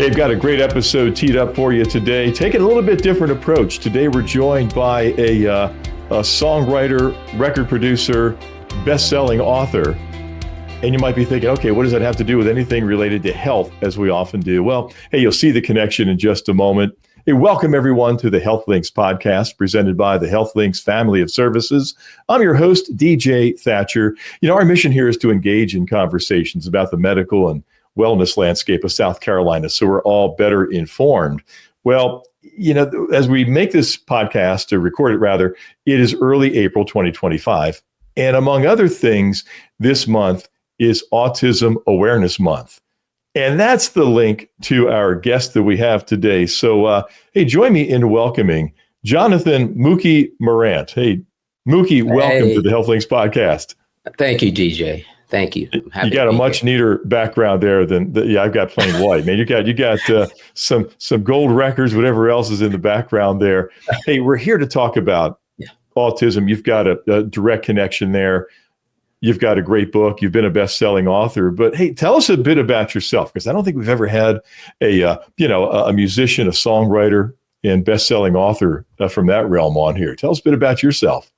Hey, I've got a great episode teed up for you today. Taking a little bit different approach. Today we're joined by a songwriter, record producer, best-selling author. And you might be thinking, okay, what does that have to do with anything related to health, as we often do? Well, hey, you'll see the connection in just a moment. Hey, welcome everyone to the Health Links podcast presented by the Health Links family of services. I'm your host, DJ Thatcher. Our mission here is to engage in conversations about the medical and wellness landscape of South Carolina so we're all better informed. Well, as we make this podcast, or record it rather, it is early April 2025. And among other things, this month is Autism Awareness Month. And that's the link to our guest that we have today. So, hey, join me in welcoming Jonathan Mookie Morant. Hey, Mookie, welcome to the Health Links podcast. Thank you, DJ. Thank you. You got a much neater background there than I've got plain white, man. You got some gold records, whatever else is in the background there. Hey, we're here to talk about autism. You've got a direct connection there. You've got a great book. You've been a best-selling author. But hey, tell us a bit about yourself, because I don't think we've ever had a musician, a songwriter, and best-selling author from that realm on here. Tell us a bit about yourself.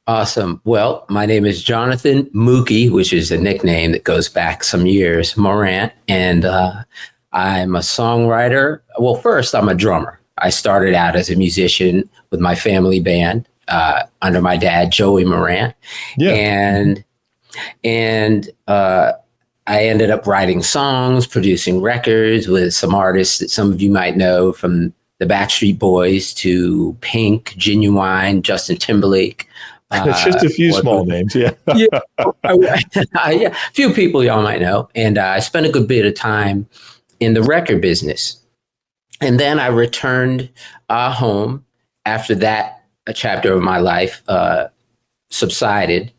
Awesome. Well, my name is Jonathan Mookie, which is a nickname that goes back some years, Morant, and I'm a songwriter. Well, first, I'm a drummer. I started out as a musician with my family band under my dad, Joey Morant, and I ended up writing songs, producing records with some artists that some of you might know, from the Backstreet Boys to Pink, Genuine, Justin Timberlake. It's just a few small names, yeah. A few people y'all might know. And I spent a good bit of time in the record business. And then I returned home after that, a chapter of my life subsided,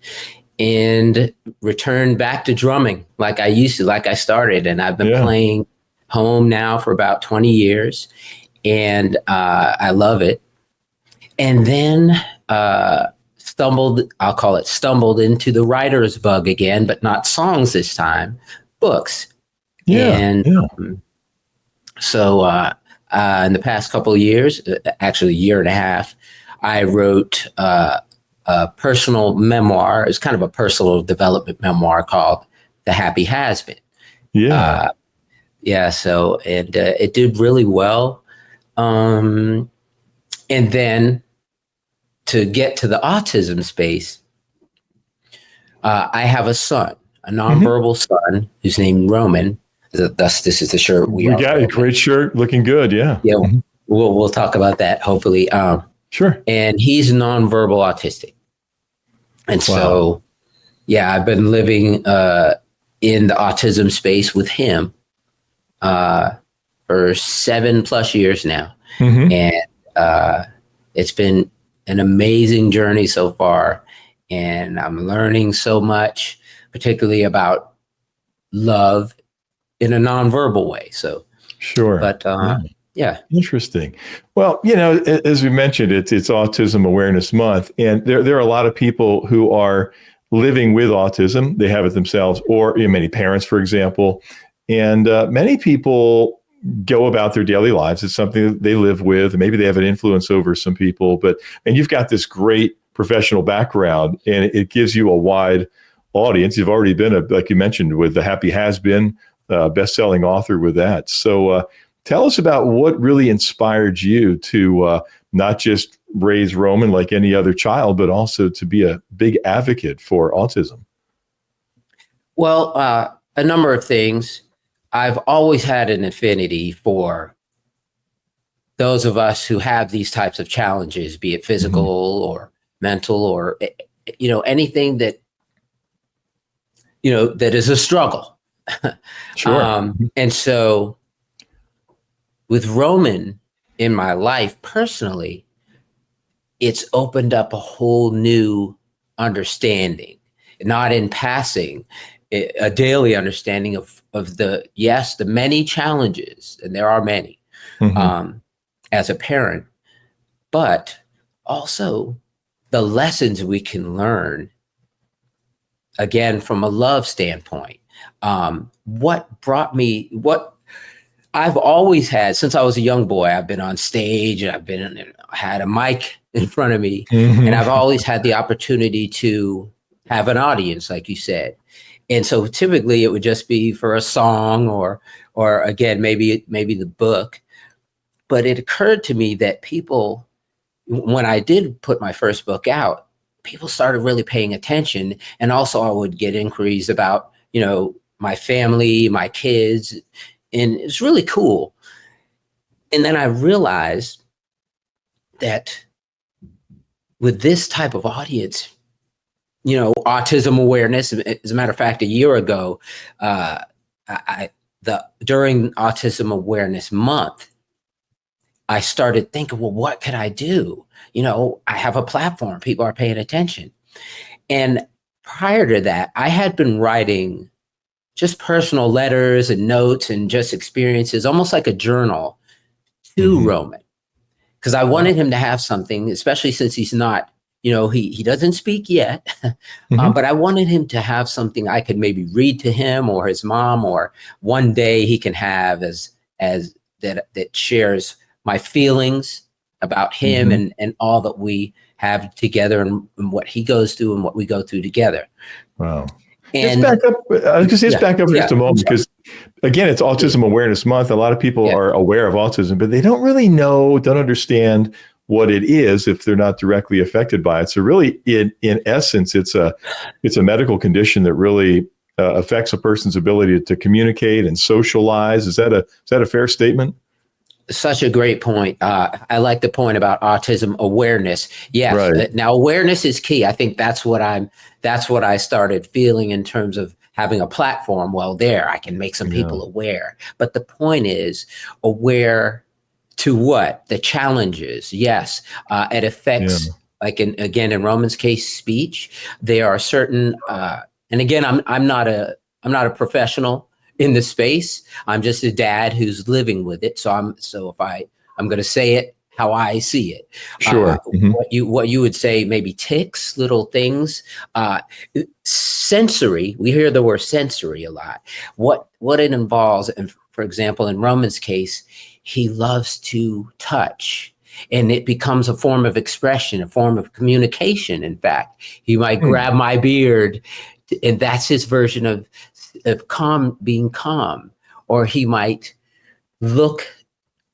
and returned back to drumming like I used to, like I started. And I've been playing home now for about 20 years, and I love it. And then stumbled into the writer's bug again, but not songs this time, books. So in the past couple of years, actually a year and a half, I wrote a personal memoir. It's kind of a personal development memoir called The Happy Has Been. So it did really well. And then to get to the autism space, I have a son, a nonverbal son who's named Roman. Thus, this is the shirt we got. A great shirt, looking good. Yeah. We'll talk about that hopefully. Sure. And he's nonverbal autistic, and so I've been living in the autism space with him for 7+ years now, and it's been an amazing journey so far, and I'm learning so much, particularly about love in a nonverbal way. So sure, but interesting. Well, as we mentioned, it's Autism Awareness Month, and there are a lot of people who are living with autism. They have it themselves, or many parents, for example, and many people go about their daily lives. It's something that they live with. Maybe they have an influence over some people, and you've got this great professional background, and it gives you a wide audience. You've already been, like you mentioned, with The Happy Has Been, best-selling author with that. So tell us about what really inspired you to not just raise Roman like any other child, but also to be a big advocate for autism. Well, a number of things. I've always had an affinity for those of us who have these types of challenges, be it physical or mental, or, anything that, that is a struggle. Sure. And so with Roman in my life personally, it's opened up a whole new understanding, not in passing, a daily understanding of the many challenges, and there are many, as a parent, but also the lessons we can learn, again, from a love standpoint. What I've always had, since I was a young boy, I've been on stage, I've had a mic in front of me, and I've always had the opportunity to have an audience, like you said. And so typically it would just be for a song or again, maybe the book. But it occurred to me that people, when I did put my first book out, people started really paying attention. And also I would get inquiries about, my family, my kids, and it's really cool. And then I realized that with this type of audience, autism awareness, as a matter of fact, a year ago, during Autism Awareness Month, I started thinking, well, what could I do? I have a platform, people are paying attention. And prior to that, I had been writing just personal letters and notes and just experiences, almost like a journal to Roman, because I wanted him to have something, especially since he's not, he doesn't speak yet, but I wanted him to have something I could maybe read to him or his mom, or one day he can have as that shares my feelings about him and all that we have together and what he goes through and what we go through together. Wow. And let's back up. I was just back up for just a moment, because again, it's Autism Awareness Month. A lot of people are aware of autism, but they don't really don't understand what it is if they're not directly affected by it. So really, in essence, it's a medical condition that really affects a person's ability to communicate and socialize. Is that a fair statement? Such a great point. I like the point about autism awareness. Yes. Right. Now, awareness is key. I think that's what I started feeling in terms of having a platform. Well, I can make some people aware. But the point is, aware to what? The challenges. Yes. It affects, like in Roman's case, speech. There are certain, and again, I'm not a professional in the space. I'm just a dad who's living with it. So if I'm going to say it how I see it. Sure. What you would say, maybe tics, little things, sensory. We hear the word sensory a lot. What it involves, and for example, in Roman's case, he loves to touch. And it becomes a form of expression, a form of communication. In fact, he might grab my beard, and that's his version of being calm. Or he might look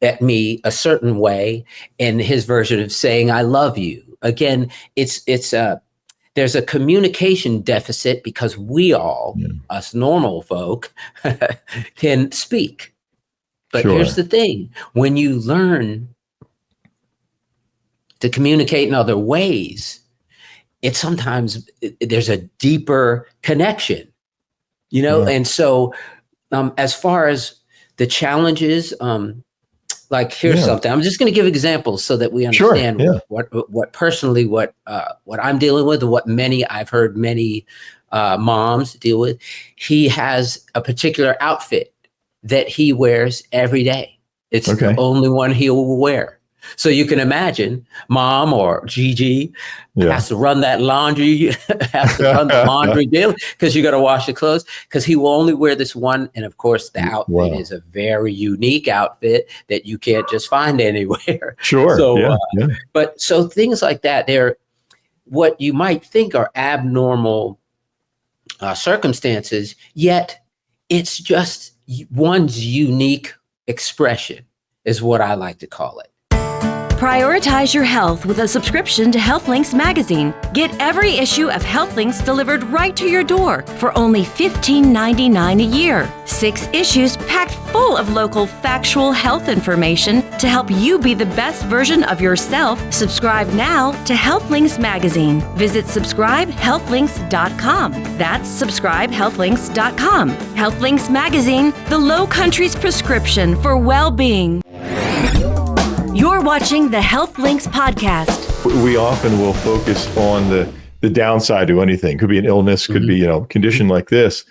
at me a certain way, and his version of saying, I love you. Again, there's a communication deficit because we all, us normal folk, can speak. But here's the thing, when you learn to communicate in other ways, there's a deeper connection, And so as far as the challenges, here's something, I'm just going to give examples so that we understand what personally, what I'm dealing with, and what I've heard many moms deal with. He has a particular outfit that he wears every day. It's the only one he will wear. So you can imagine Mom or Gigi has to run that laundry, has to run the laundry daily because you got to wash the clothes, because he will only wear this one. And of course, the outfit is a very unique outfit that you can't just find anywhere. Sure. So, but so things like that, they're what you might think are abnormal circumstances, yet it's just one's unique expression is what I like to call it. Prioritize your health with a subscription to HealthLinks magazine. Get every issue of HealthLinks delivered right to your door for only $15.99 a year. 6 issues packed full of local factual health information to help you be the best version of yourself. Subscribe now to HealthLinks magazine. Visit subscribehealthlinks.com. That's subscribehealthlinks.com. HealthLinks magazine, the Low Country's prescription for well-being. You're watching the HealthLinks podcast. We often will focus on the downside to anything. Could be an illness, could be, condition like this.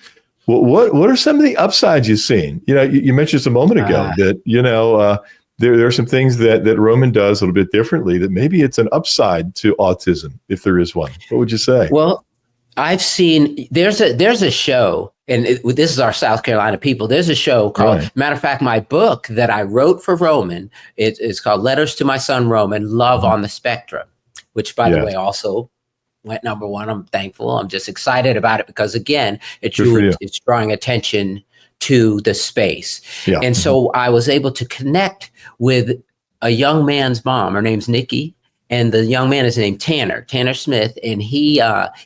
What are some of the upsides you've seen? You mentioned just a moment ago that, there are some things that Roman does a little bit differently, that maybe it's an upside to autism, if there is one. What would you say? Well, I've seen, there's a show this is our South Carolina people. There's a show called, Right. matter of fact, my book that I wrote for Roman, it's called Letters to My Son Roman, Love on the Spectrum, which, by the Yes. way, also went #1. I'm thankful. I'm just excited about it because, again, it's drawing attention to the space. Yeah. And so I was able to connect with a young man's mom. Her name's Nikki. And the young man is named Tanner Smith. And he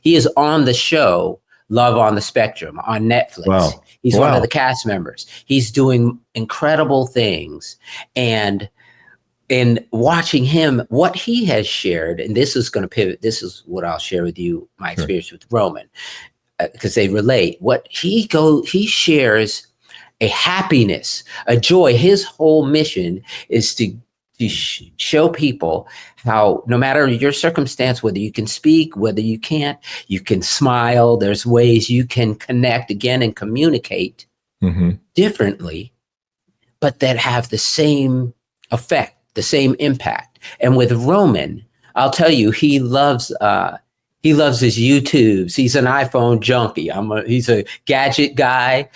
is on the show Love on the Spectrum on Netflix. Wow. He's one of the cast members. He's doing incredible things. And in watching him, what he has shared, and this is going to pivot, this is what I'll share with you, my experience with Roman, because they relate. What he shares a happiness, a joy. His whole mission is to show people how, no matter your circumstance, whether you can speak, whether you can't, you can smile. There's ways you can connect again and communicate differently, but that have the same effect, the same impact. And with Roman, I'll tell you, he loves his YouTubes. He's an iPhone junkie. He's a gadget guy,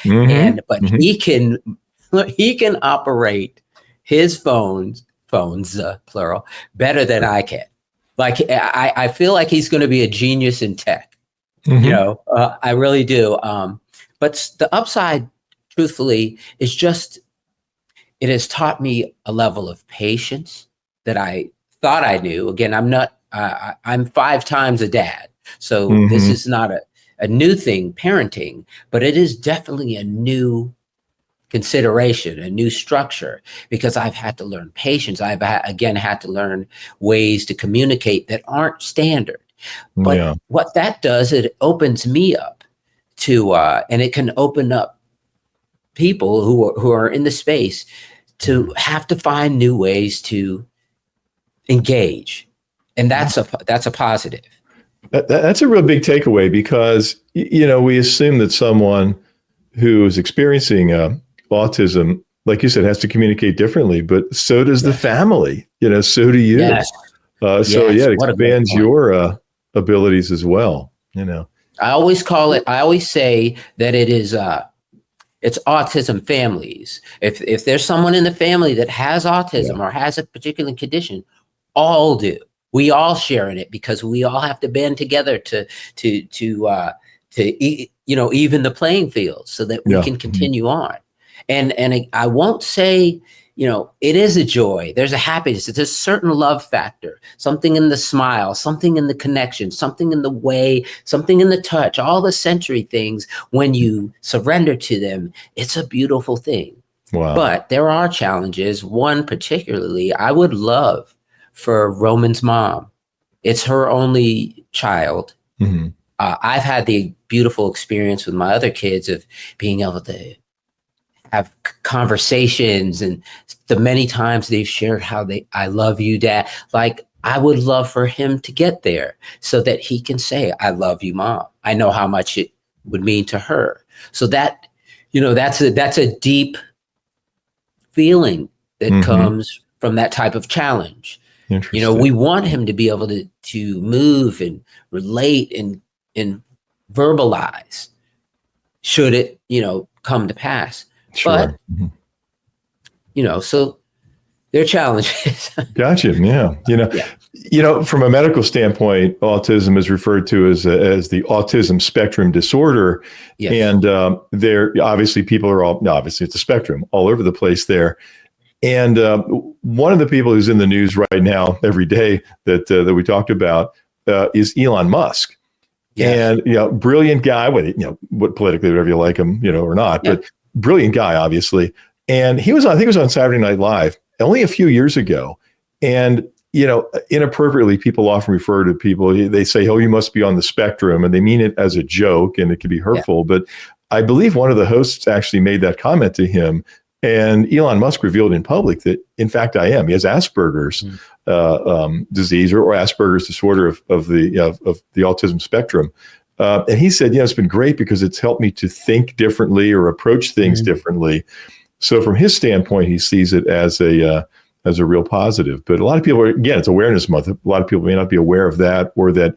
but he can operate his phones plural, better than I can. Like, I feel like he's going to be a genius in tech. I really do. But the upside, truthfully, is just, it has taught me a level of patience that I thought I knew. Again, I'm 5 times a dad. So this is not a new thing, parenting, but it is definitely a new consideration, a new structure, because I've had to learn patience. I've had to learn ways to communicate that aren't standard. But what that does, it opens me up to, and it can open up people who are in the space to have to find new ways to engage. And that's a positive. That's a real big takeaway, because, we assume that someone who is experiencing autism, like you said, has to communicate differently, but so does the family, so do you. Yes. It expands your abilities as well. I always say that it's autism families. If there's someone in the family that has autism or has a particular condition, all do. We all share in it, because we all have to band together to even the playing field so that we can continue on. And I won't say, it is a joy. There's a happiness. It's a certain love factor, something in the smile, something in the connection, something in the way, something in the touch, all the sensory things. When you surrender to them, it's a beautiful thing. Wow. But there are challenges. One particularly, I would love for Roman's mom. It's her only child. I've had the beautiful experience with my other kids of being able to have conversations, and the many times they've shared how I love you, Dad. Like, I would love for him to get there so that he can say, I love you, Mom. I know how much it would mean to her. So that, that's a deep feeling that comes from that type of challenge. We want him to be able to move and relate and verbalize, should it, come to pass. Sure. But, so there are challenges. Gotcha. Yeah. From a medical standpoint, autism is referred to as the autism spectrum disorder. Yes. And there, obviously, people are obviously it's a spectrum all over the place there. And one of the people who's in the news right now every day that we talked about is Elon Musk. Yes. And, brilliant guy, what politically, whatever you like him, or not, but brilliant guy, obviously. And I think he was on Saturday Night Live only a few years ago. And, inappropriately, people often refer to people, they say, oh, you must be on the spectrum, and they mean it as a joke, and it can be hurtful. Yeah. But I believe one of the hosts actually made that comment to him. And Elon Musk revealed in public that, in fact, I am. He has Asperger's disease or Asperger's disorder of the autism spectrum. And he said, it's been great because it's helped me to think differently or approach things differently. So from his standpoint, he sees it as a real positive. But a lot of people, it's Awareness Month. A lot of people may not be aware of that, or that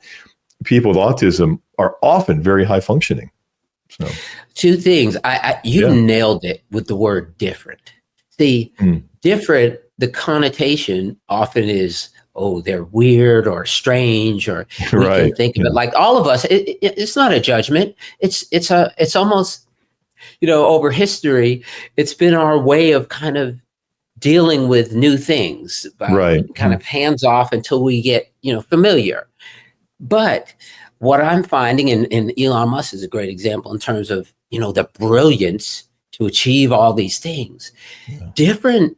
people with autism are often very high functioning. So two things. You nailed it with the word different. See, different, the connotation often is, oh, they're weird or strange, or we can think of it like all of us. It's not a judgment. It's almost, over history, it's been our way of kind of dealing with new things, kind of hands off until we get, familiar. But what I'm finding, and Elon Musk is a great example in terms of, the brilliance to achieve all these things. Different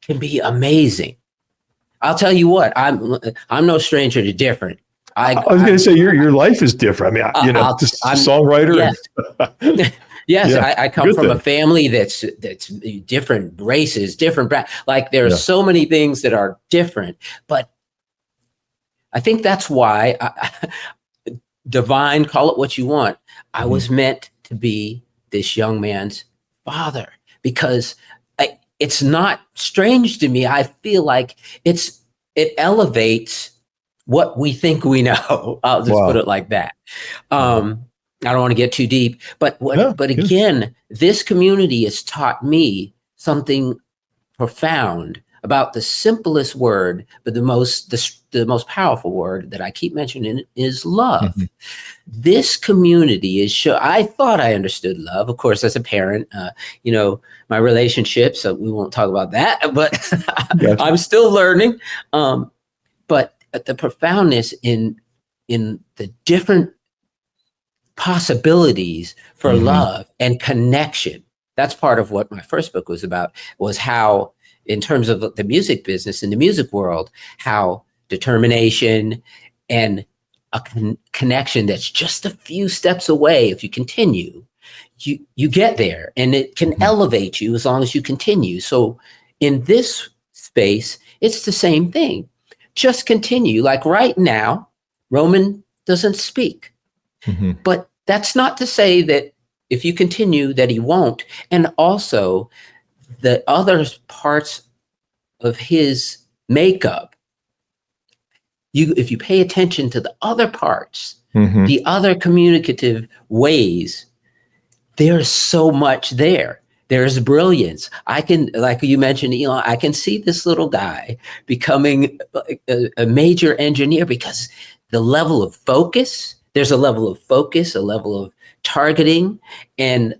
can be amazing. I'll tell you what, I'm no stranger to different. I was going to say your life is different. I mean, I'm songwriter. Yes. Yes, I come from a family that's different races, different like there's so many things that are different. But I think that's why divine, call it what you want. I was meant to be this young man's father, because it's not strange to me. I feel like it elevates what we think we know. I'll just put it like that. I don't want to get too deep, but again, this community has taught me something profound about the simplest word, but the most powerful word that I keep mentioning is love. This community is I thought I understood love. Of course, as a parent, my relationships, so we won't talk about that, but I'm still learning. But the profoundness in the different possibilities for love and connection. That's part of what my first book was about, was how, in terms of the music business, in the music world, how determination and a connection that's just a few steps away, if you continue, you get there, and it can elevate you as long as you continue. So in this space, it's the same thing. Just continue. Like right now, Roman doesn't speak. But that's not to say that if you continue that he won't. And also the other parts of his makeup, if you pay attention to the other parts, the other communicative ways, there's so much there. There's brilliance. I can, like you mentioned, Elon, I can see this little guy becoming a major engineer, because the level of focus, there's a level of focus, a level of targeting, and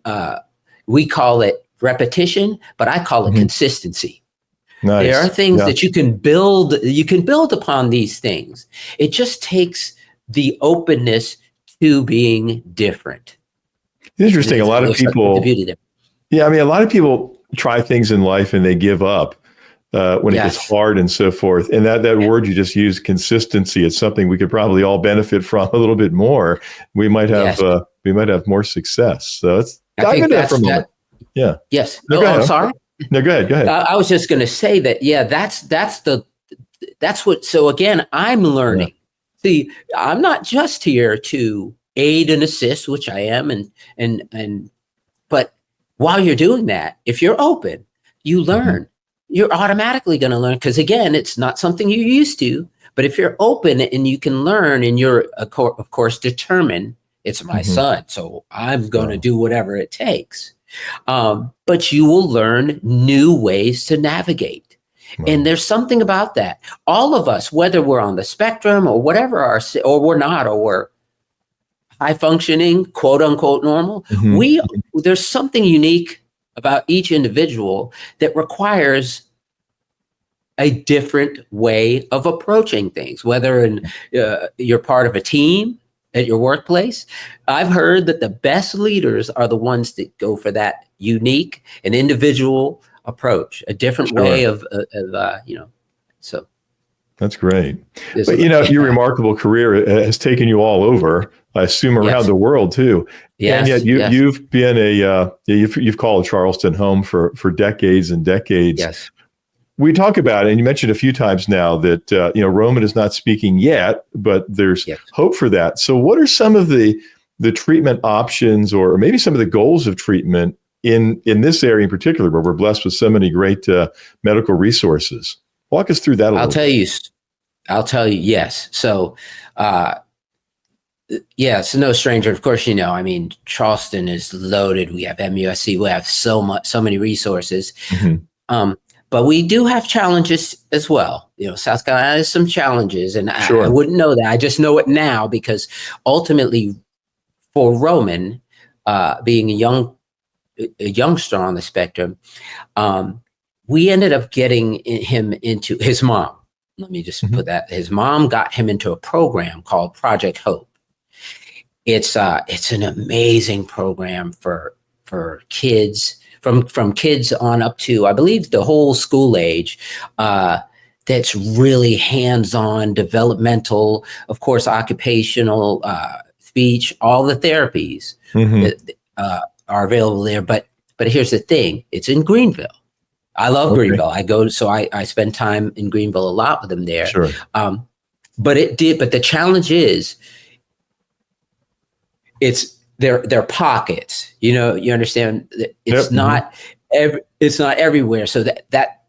we call it repetition, but I call it consistency. Nice. There are things that you can build upon these things. It just takes the openness to being different. Interesting. A lot of people, a lot of people try things in life and they give up when it gets hard and so forth. And that word you just used, consistency, is something we could probably all benefit from a little bit more. We might have more success. So let's dive into that for a moment. Yeah. Yes. No, I'm sorry. No, go ahead. I was just going to say that. Yeah, that's what. So again, I'm learning. Yeah. See, I'm not just here to aid and assist, which I am, but while you're doing that, if you're open, you learn. You're automatically going to learn, because again, it's not something you're used to. But if you're open and you can learn, and you're of course determined, it's my son, so I'm going to do whatever it takes. But you will learn new ways to navigate. And there's something about that. All of us, whether we're on the spectrum or whatever, or we're not, or we're high functioning, quote unquote normal, there's something unique about each individual that requires a different way of approaching things, whether you're part of a team at your workplace. I've heard that the best leaders are the ones that go for that unique and individual approach, a different way of so. That's great. But your remarkable career has taken you all over, I assume, around the world too. Yes, and yet you've been you've called Charleston home for decades and decades. Yes. We talk about it, and you mentioned a few times now that Roman is not speaking yet, but there's hope for that. So what are some of the treatment options, or maybe some of the goals of treatment in this area in particular, where we're blessed with so many great medical resources? Walk us through that a little bit. I'll tell you, yes. So Yeah, it's no stranger. Of course, I mean, Charleston is loaded. We have MUSC. We have so many resources. Mhm. But we do have challenges as well. South Carolina has some challenges, and I Sure. wouldn't know that. I just know it now because ultimately, for Roman, being a youngster on the spectrum, we ended up getting him into his mom. Let me just Mhm. put that. His mom got him into a program called Project Hope. It's an amazing program for kids from kids on up to, I believe, the whole school age. That's really hands-on, developmental, of course, occupational, speech, all the therapies Mhm. that are available there. But here's the thing: it's in Greenville. I love Okay. Greenville. So I spend time in Greenville a lot with them there. Sure. But the challenge is, it's their pockets. You understand, Yep. it's not it's not everywhere. So that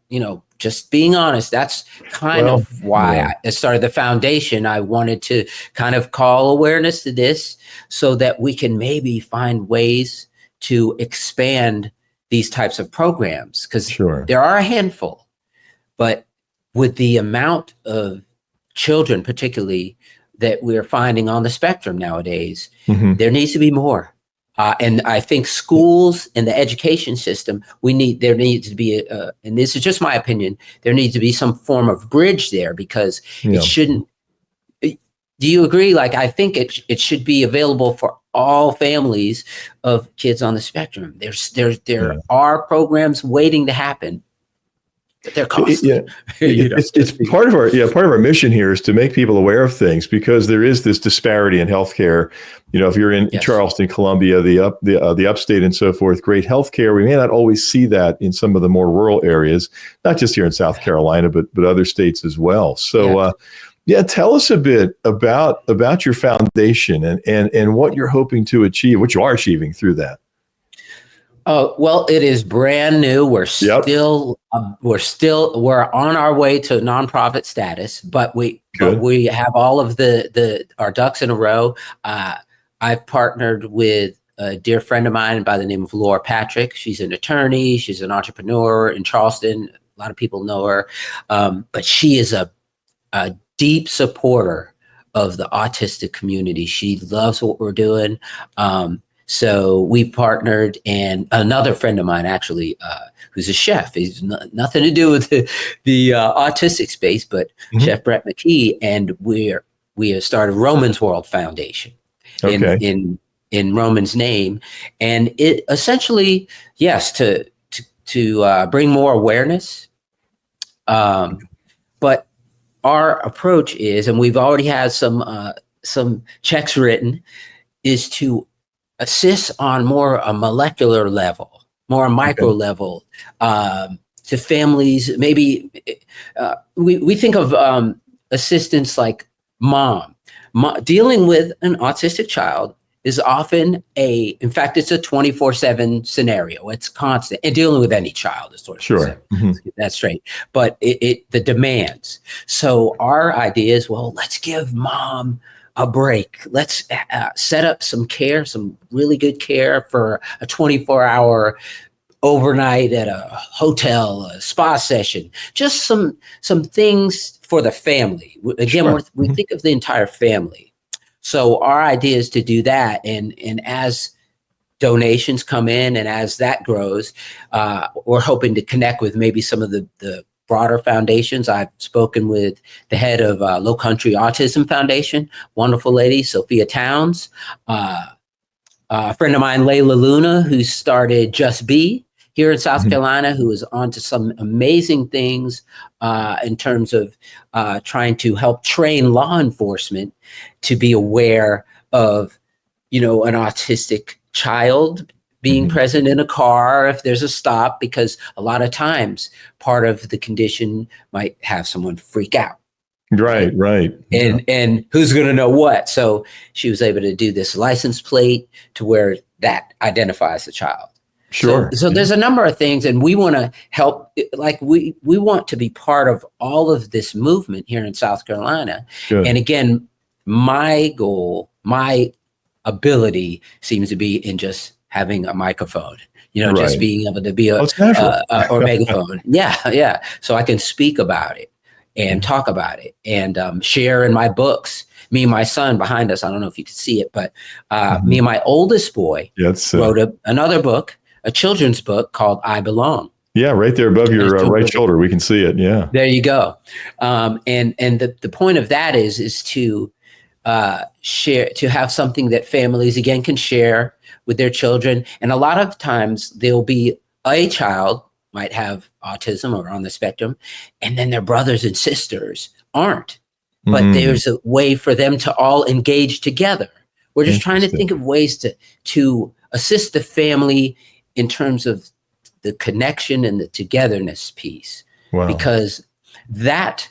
just being honest, that's kind Well, of why yeah. I started the foundation. I wanted to kind of call awareness to this so that we can maybe find ways to expand these types of programs, because Sure. there are a handful, but with the amount of children, particularly, that we're finding on the spectrum nowadays, Mhm. there needs to be more. And I think schools and the education system, there needs to be, and this is just my opinion, there needs to be some form of bridge there, because it Yeah. shouldn't. Do you agree? Like, I think it should be available for all families of kids on the spectrum. There Yeah. are programs waiting to happen, but they're costly. Yeah, it's part of our mission here is to make people aware of things, because there is this disparity in healthcare. If you're in Yes. Charleston, Columbia, the upstate, and so forth, great healthcare. We may not always see that in some of the more rural areas, not just here in South Carolina, but other states as well. So, tell us a bit about your foundation and what you're hoping to achieve, what you are achieving through that. Oh, well, it is brand new. We're Yep. we're on our way to nonprofit status, but we have all of our ducks in a row. I've partnered with a dear friend of mine by the name of Laura Patrick. She's an attorney. She's an entrepreneur in Charleston. A lot of people know her, but she is a deep supporter of the autistic community. She loves what we're doing. So we partnered, and another friend of mine, actually, who's a chef. He's nothing to do with the autistic space, but Chef Brett McKee, and we have started Roman's World Foundation in Roman's name, and it essentially, yes, to bring more awareness, but our approach is, and we've already had some checks written, is to assist on more a molecular level, more a micro level, to families. Maybe we think of assistance like mom dealing with an autistic child is often in fact, it's a 24/7 scenario. It's constant, and dealing with any child is 24/7. Sure. Mm-hmm. Let's get that straight. But the demands. So our idea is, well, let's give mom a break. Let's set up some really good care for a 24-hour overnight at a hotel, a spa session, just some things for the family. Again, Sure. we think of the entire family. So our idea is to do that. And as donations come in and as that grows, we're hoping to connect with maybe some of the broader foundations. I've spoken with the head of Low Country Autism Foundation, wonderful lady, Sophia Towns, a friend of mine, Layla Luna, who started Just Be here in South Carolina, who is on to some amazing things in terms of trying to help train law enforcement to be aware of, an autistic child being present in a car if there's a stop, because a lot of times part of the condition might have someone freak out. Right. And who's going to know what? So she was able to do this license plate to where that identifies the child. Sure. So there's a number of things, and we want to help. Like we want to be part of all of this movement here in South Carolina. Good. And again, my goal my ability seems to be in just having a microphone, just being able to be or megaphone. Yeah. So I can speak about it and talk about it and share in my books. Me and my son behind us, I don't know if you can see it, but me and my oldest boy wrote another book, a children's book called I Belong. Yeah, right there above your right shoulder. We can see it. Yeah. There you go. And the point of that is to share, to have something that families, again, can share with their children. And a lot of times there'll be a child might have autism or on the spectrum, and then their brothers and sisters aren't. But there's a way for them to all engage together. We're just trying to think of ways to assist the family in terms of the connection and the togetherness piece. Wow. Because that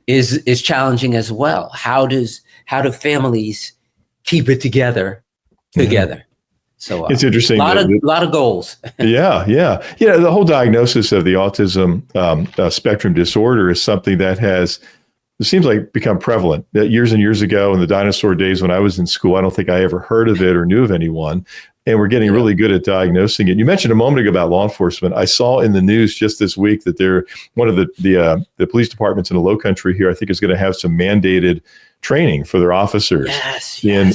is challenging as well. How do families keep it together? So it's interesting. A lot of goals. Yeah. The whole diagnosis of the autism spectrum disorder is something that it seems like become prevalent. Years and years ago in the dinosaur days when I was in school, I don't think I ever heard of it or knew of anyone. And we're getting really good at diagnosing it. You mentioned a moment ago about law enforcement. I saw in the news just this week that one of the police departments in the Lowcountry here, I think, is going to have some mandated training for their officers in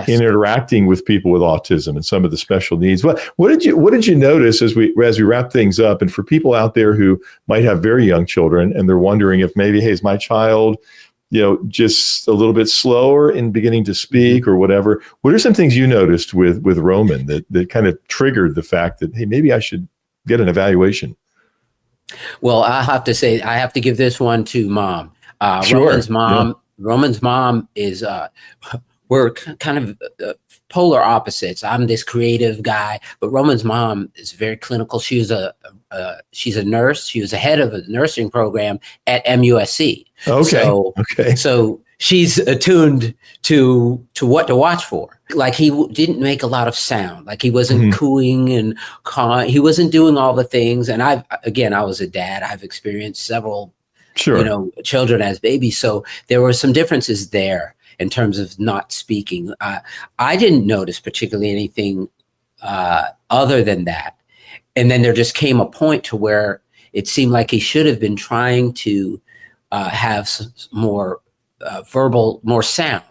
interacting with people with autism and some of the special needs. What did you notice as we wrap things up? And for people out there who might have very young children and they're wondering if maybe, hey, is my child, just a little bit slower in beginning to speak or whatever? What are some things you noticed with Roman that kind of triggered the fact that, hey, maybe I should get an evaluation? Well, I have to say, I have to give this one to Mom. Sure. Roman's mom is, we're kind of polar opposites. I'm this creative guy, but Roman's mom is very clinical. She's a nurse. She was the head of a nursing program at MUSC. Okay. So she's attuned to what to watch for. Like he didn't make a lot of sound. Like he wasn't cooing and he wasn't doing all the things. And I was a dad. I've experienced several children as babies. So there were some differences there in terms of not speaking. I didn't notice particularly anything other than that. And then there just came a point to where it seemed like he should have been trying to have more verbal, more sound.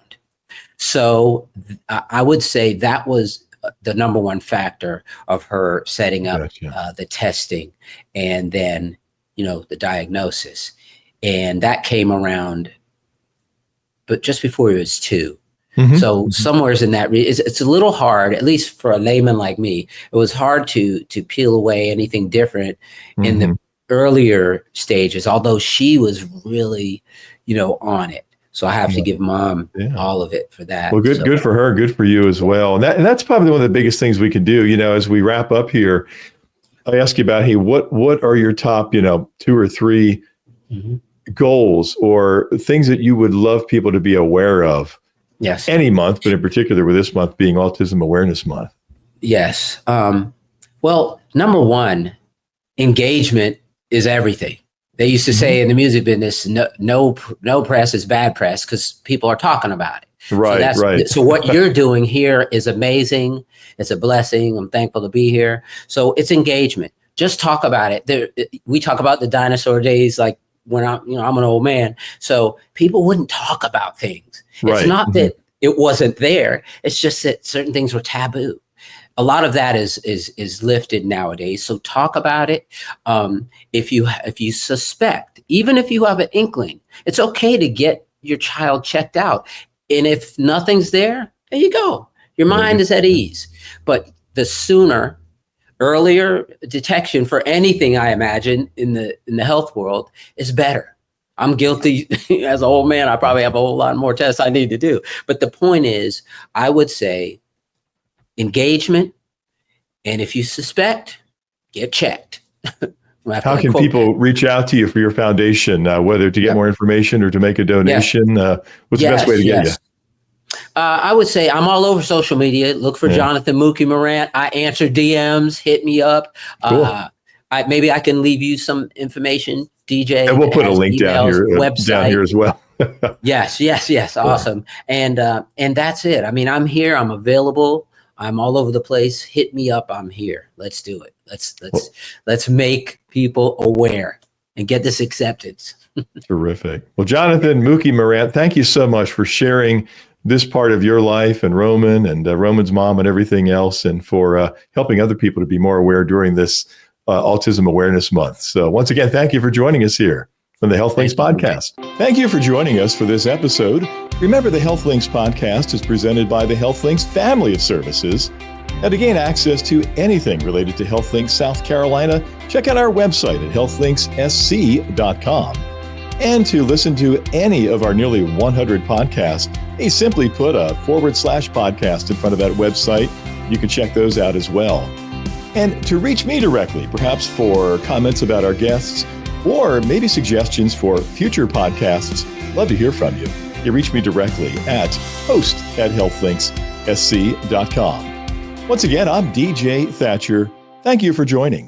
So I would say that was the number one factor of her setting up the testing and then, the diagnosis. And that came around, but just before he was 2. So somewhere's in that, it's a little hard, at least for a layman like me, it was hard to peel away anything different in the earlier stages, although she was really, on it. So I have to give Mom all of it for that. Well, good for her. Good for you as well. And that's probably one of the biggest things we can do, as we wrap up here. I ask you about, hey, what are your top, 2 or 3 goals or things that you would love people to be aware of? Yes. Any month, but in particular with this month being Autism Awareness Month. Yes. Well, number one, engagement is everything. They used to say in the music business, no press is bad press because people are talking about it. Right. So what you're doing here is amazing. It's a blessing. I'm thankful to be here. So it's engagement. Just talk about it. We talk about the dinosaur days, like when I'm an old man. So people wouldn't talk about things. It's not that it wasn't there. It's just that certain things were taboo. A lot of that is lifted nowadays. So talk about it. If you suspect, even if you have an inkling, it's okay to get your child checked out. And if nothing's there you go. Your mind is at ease. But the earlier detection for anything, I imagine, in the health world is better. I'm guilty as an old man. I probably have a whole lot more tests I need to do. But the point is, I would say engagement. And if you suspect, get checked. How can people reach out to you for your foundation, whether to get more information or to make a donation? What's the best way to get you? I would say I'm all over social media. Look for Jonathan Mookie Morant. I answer DMs. Hit me up. Cool. Maybe I can leave you some information DJ. And we'll put a has link down emails, here as well. Yes. Awesome. And that's it. I mean, I'm here. I'm available. I'm all over the place. Hit me up. I'm here. Let's do it. Let's make people aware and get this acceptance. Terrific. Well, Jonathan, Mookie Morant, thank you so much for sharing this part of your life and Roman and Roman's mom and everything else, and for helping other people to be more aware during this Autism Awareness Month. So once again, thank you for joining us here on the Health Links Podcast. Thank you for joining us for this episode. Remember, the Health Links Podcast is presented by the Health Links family of services. Now, to gain access to anything related to Health Links South Carolina, check out our website at healthlinkssc.com. And to listen to any of our nearly 100 podcasts, simply put a /podcast in front of that website. You can check those out as well. And to reach me directly, perhaps for comments about our guests, or maybe suggestions for future podcasts, love to hear from you. You reach me directly at host@healthlinkssc.com. Once again, I'm DJ Thatcher. Thank you for joining.